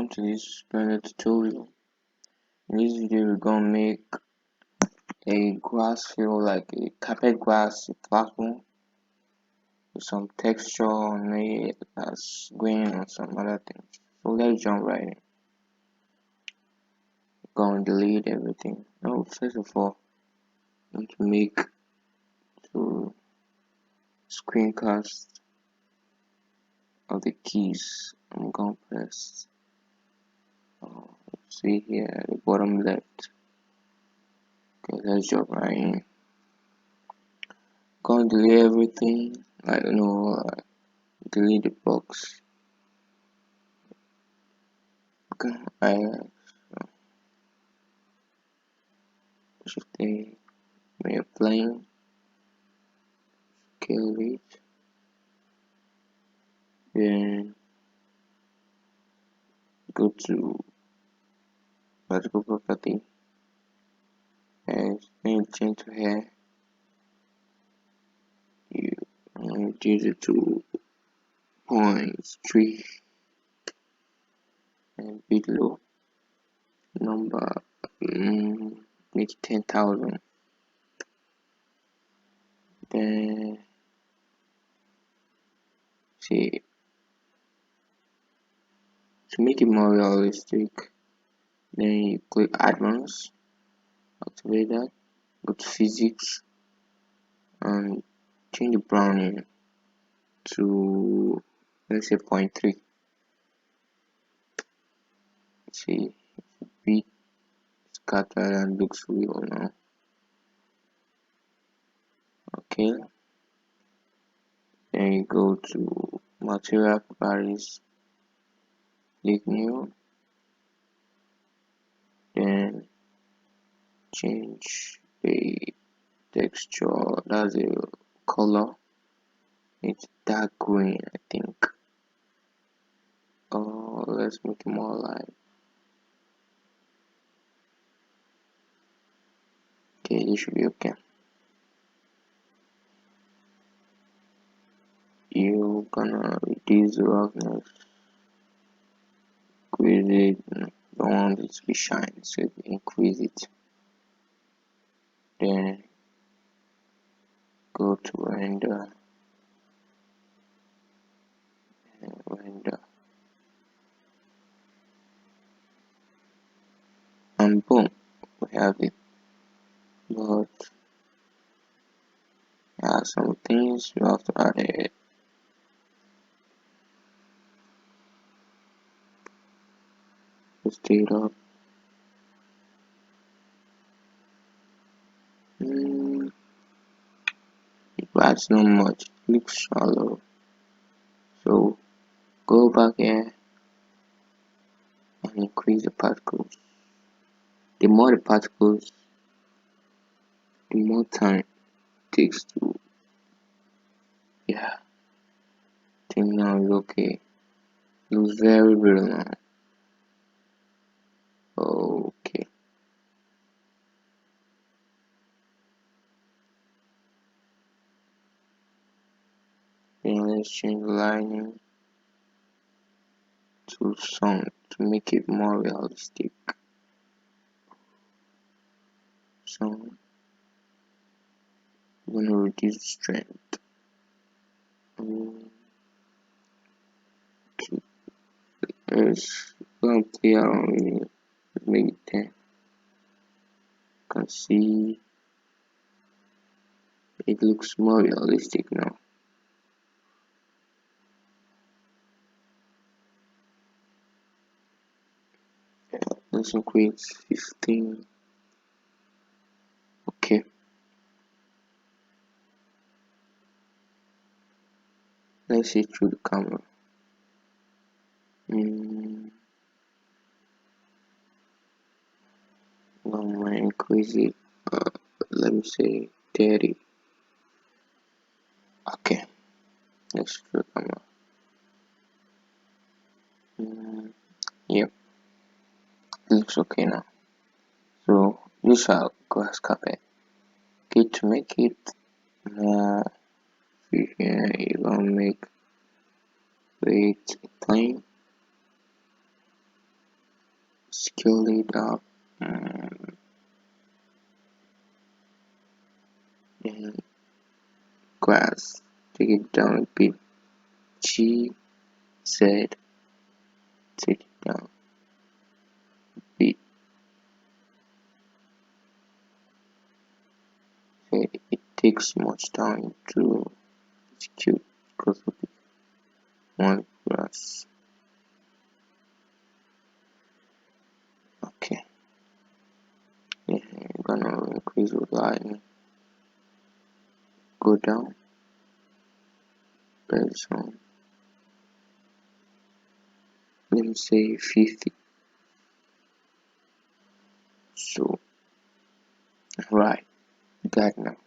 Welcome to this Blender tutorial. In this video we're gonna make a grass field, like a carpet grass platform with some texture on it that's green and some other things. So let's jump right in. Gonna delete everything. Now first of all I'm going to make the screencast of the keys. I'm gonna press see here at the bottom left. Okay, let's jump right in. Gonna delete everything, delete the box. Okay, shift A, make a plane, scale it, then go to vertical property, and then change to hair. You reduce it to 0.3 and below number make it 10,000. Then see, to make it more realistic, then you click advanced, activate that, go to physics and change the browning to, let's say, 0.3. See, bit scattered and looks real now. Okay, then you go to material properties, click new, then change the texture, that's the color, it's dark green I think. Let's make it more light. Okay, this should be okay. You're gonna reduce the roughness, increase it, don't want it to be shiny, so increase it. Then go to render and render, and boom, we have it. But some things you have to add it. Just it up. That's not much, it looks shallow. So go back here and increase the particles. The more the particles, the more time it takes to, yeah, I think now it's okay. It looks very long. Okay. Then let's change the lighting to sun to make it more realistic. So I'm gonna reduce the strength. Let's gonna play around with it. Make it 10. You can see it looks more realistic now. Let's increase 15. Okay. Let's see through the camera. I'm gonna increase it. Let me say 30. Okay. Let's through the camera. Yep. It looks okay now. So this our grass carpet. Okay, to make it more here, you're gonna make it plain. scale it up, and grass, take it down a bit. G, Z, take it down a bit. So it takes much time to execute because of the one grass. Okay, yeah, I'm gonna increase the line, go down, based on, let me say 50. So, right, got now.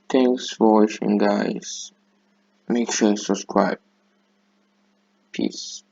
Thanks for watching, guys. Make sure you subscribe. Peace.